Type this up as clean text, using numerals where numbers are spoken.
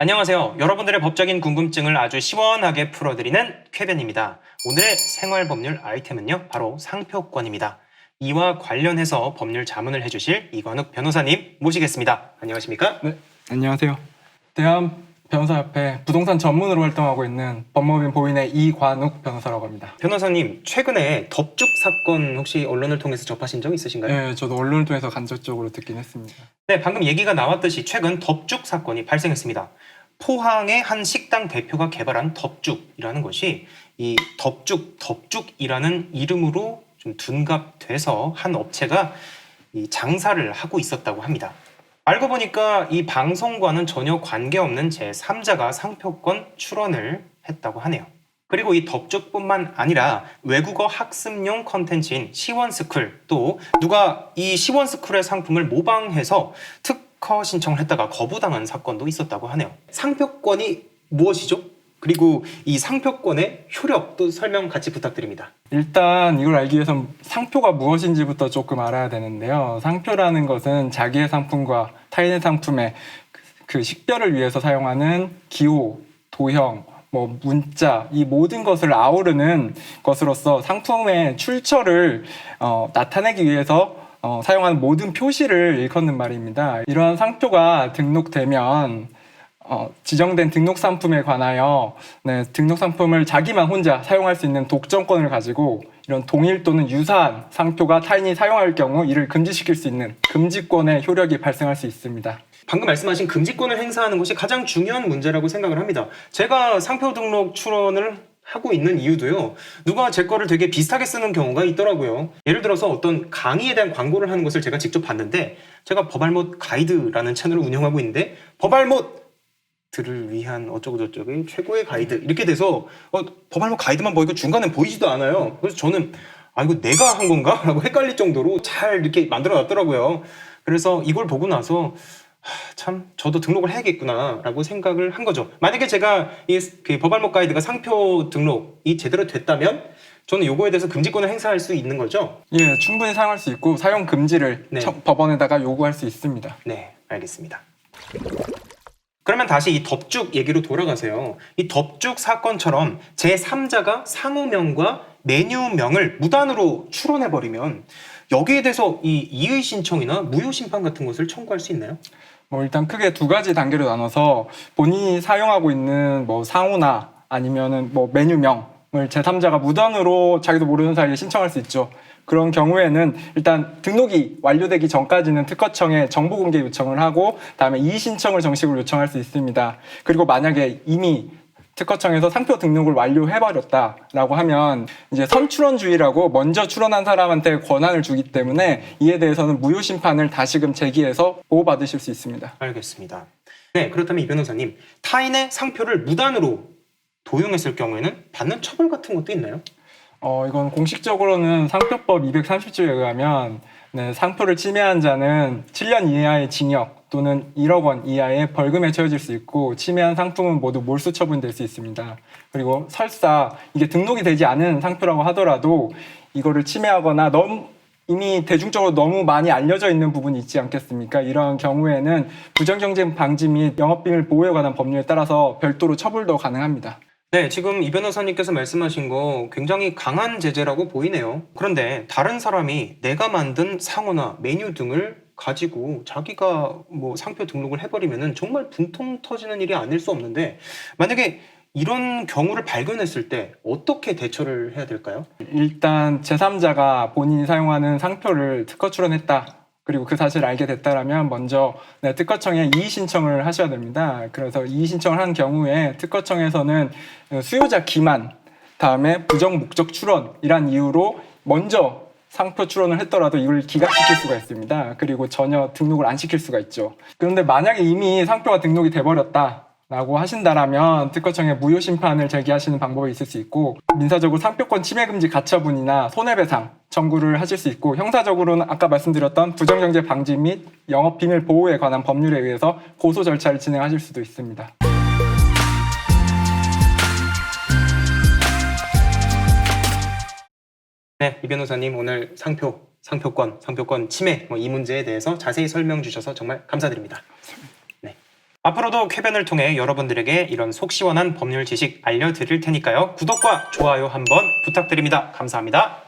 안녕하세요. 여러분들의 법적인 궁금증을 아주 시원하게 풀어드리는 쾌변입니다. 오늘의 생활법률 아이템은요, 바로 상표권입니다. 이와 관련해서 법률 자문을 해주실 이관욱 변호사님 모시겠습니다. 안녕하십니까? 네, 안녕하세요. 대한변호사협회 부동산 전문으로 활동하고 있는 법무법인 보인의 이관욱 변호사라고 합니다. 변호사님, 최근에 덥죽 사건 혹시 언론을 통해서 접하신 적 있으신가요? 네, 저도 언론을 통해서 간접적으로 듣긴 했습니다. 네, 방금 얘기가 나왔듯이 최근 덥죽 사건이 발생했습니다. 포항의 한 식당 대표가 개발한 덥죽이라는 것이 이 덥죽이라는 이름으로 좀 둔갑돼서 한 업체가 이 장사를 하고 있었다고 합니다. 알고 보니까 이 방송과는 전혀 관계없는 제3자가 상표권 출원을 했다고 하네요. 그리고 이 덥죽뿐만 아니라 외국어 학습용 컨텐츠인 시원스쿨, 또 누가 이 시원스쿨의 상품을 모방해서 특허 신청을 했다가 거부당한 사건도 있었다고 하네요. 상표권이 무엇이죠? 그리고 이 상표권의 효력도 설명 같이 부탁드립니다. 일단 이걸 알기 위해선 상표가 무엇인지부터 조금 알아야 되는데요. 상표라는 것은 자기의 상품과 타인의 상품의 그 식별을 위해서 사용하는 기호, 도형, 문자, 이 모든 것을 아우르는 것으로서 상품의 출처를 나타내기 위해서 사용하는 모든 표시를 일컫는 말입니다. 이러한 상표가 등록되면 지정된 등록 상품에 관하여 등록 상품을 자기만 혼자 사용할 수 있는 독점권을 가지고 이런 동일 또는 유사한 상표가 타인이 사용할 경우 이를 금지시킬 수 있는 금지권의 효력이 발생할 수 있습니다. 방금 말씀하신 금지권을 행사하는 것이 가장 중요한 문제라고 생각을 합니다. 제가 상표 등록 출원을 하고 있는 이유도요, 누가 제 거를 되게 비슷하게 쓰는 경우가 있더라고요. 예를 들어서 어떤 강의에 대한 광고를 하는 것을 제가 직접 봤는데, 제가 법알못 가이드라는 채널을 운영하고 있는데 법알못들을 위한 어쩌고저쩌고의 최고의 가이드 이렇게 돼서 법알못 가이드만 보이고 중간에 보이지도 않아요. 그래서 저는 이거 내가 한 건가? 라고 헷갈릴 정도로 잘 이렇게 만들어 놨더라고요. 그래서 이걸 보고 나서 참 저도 등록을 해야겠구나 라고 생각을 한 거죠. 만약에 제가 이 법알못 가이드가 상표 등록이 제대로 됐다면 저는 요거에 대해서 금지권을 행사할 수 있는 거죠? 예, 충분히 사용할 수 있고 사용 금지를 법원에다가 요구할 수 있습니다. 네, 알겠습니다. 그러면 다시 이 덥죽 얘기로 돌아가세요. 이 덥죽 사건처럼 제3자가 상호명과 메뉴명을 무단으로 출원해버리면 여기에 대해서 이 이의 신청이나 무효 심판 같은 것을 청구할 수 있나요? 일단 크게 두 가지 단계로 나눠서 본인이 사용하고 있는 상호나 아니면은 메뉴명을 제3자가 무단으로 자기도 모르는 사이에 신청할 수 있죠. 그런 경우에는 일단 등록이 완료되기 전까지는 특허청에 정보 공개 요청을 하고 다음에 이의 신청을 정식으로 요청할 수 있습니다. 그리고 만약에 이미 특허청에서 상표 등록을 완료해버렸다라고 하면 이제 선출원주의라고 먼저 출원한 사람한테 권한을 주기 때문에 이에 대해서는 무효 심판을 다시금 제기해서 보호받으실 수 있습니다. 알겠습니다. 네, 그렇다면 이 변호사님, 타인의 상표를 무단으로 도용했을 경우에는 받는 처벌 같은 것도 있나요? 이건 공식적으로는 상표법 230조에 의하면 상표를 침해한 자는 7년 이하의 징역 또는 1억 원 이하의 벌금에 처해질 수 있고 침해한 상품은 모두 몰수 처분될 수 있습니다. 그리고 설사 이게 등록이 되지 않은 상표라고 하더라도 이거를 침해하거나 이미 대중적으로 너무 많이 알려져 있는 부분이 있지 않겠습니까? 이러한 경우에는 부정경쟁 방지 및 영업비밀 보호에 관한 법률에 따라서 별도로 처벌도 가능합니다. 네, 지금 이 변호사님께서 말씀하신 거 굉장히 강한 제재라고 보이네요. 그런데 다른 사람이 내가 만든 상호나 메뉴 등을 가지고 자기가 상표 등록을 해버리면은 정말 분통 터지는 일이 아닐 수 없는데, 만약에 이런 경우를 발견했을 때 어떻게 대처를 해야 될까요? 일단 제3자가 본인이 사용하는 상표를 특허 출원했다. 그리고 그 사실을 알게 됐다라면 먼저 특허청에 이의 신청을 하셔야 됩니다. 그래서 이의 신청을 한 경우에 특허청에서는 수요자 기만, 다음에 부정 목적 출원이란 이유로 먼저 상표 출원을 했더라도 이걸 기각시킬 수가 있습니다. 그리고 전혀 등록을 안 시킬 수가 있죠. 그런데 만약에 이미 상표가 등록이 돼버렸다라고 하신다라면 특허청에 무효 심판을 제기하시는 방법이 있을 수 있고, 민사적으로 상표권 침해 금지 가처분이나 손해배상 청구를 하실 수 있고, 형사적으로는 아까 말씀드렸던 부정경제 방지 및 영업비밀 보호에 관한 법률에 의해서 고소 절차를 진행하실 수도 있습니다. 네, 이 변호사님 오늘 상표권 침해 이 문제에 대해서 자세히 설명 주셔서 정말 감사드립니다. 네. 앞으로도 쾌변을 통해 여러분들에게 이런 속 시원한 법률 지식 알려드릴 테니까요. 구독과 좋아요 한번 부탁드립니다. 감사합니다.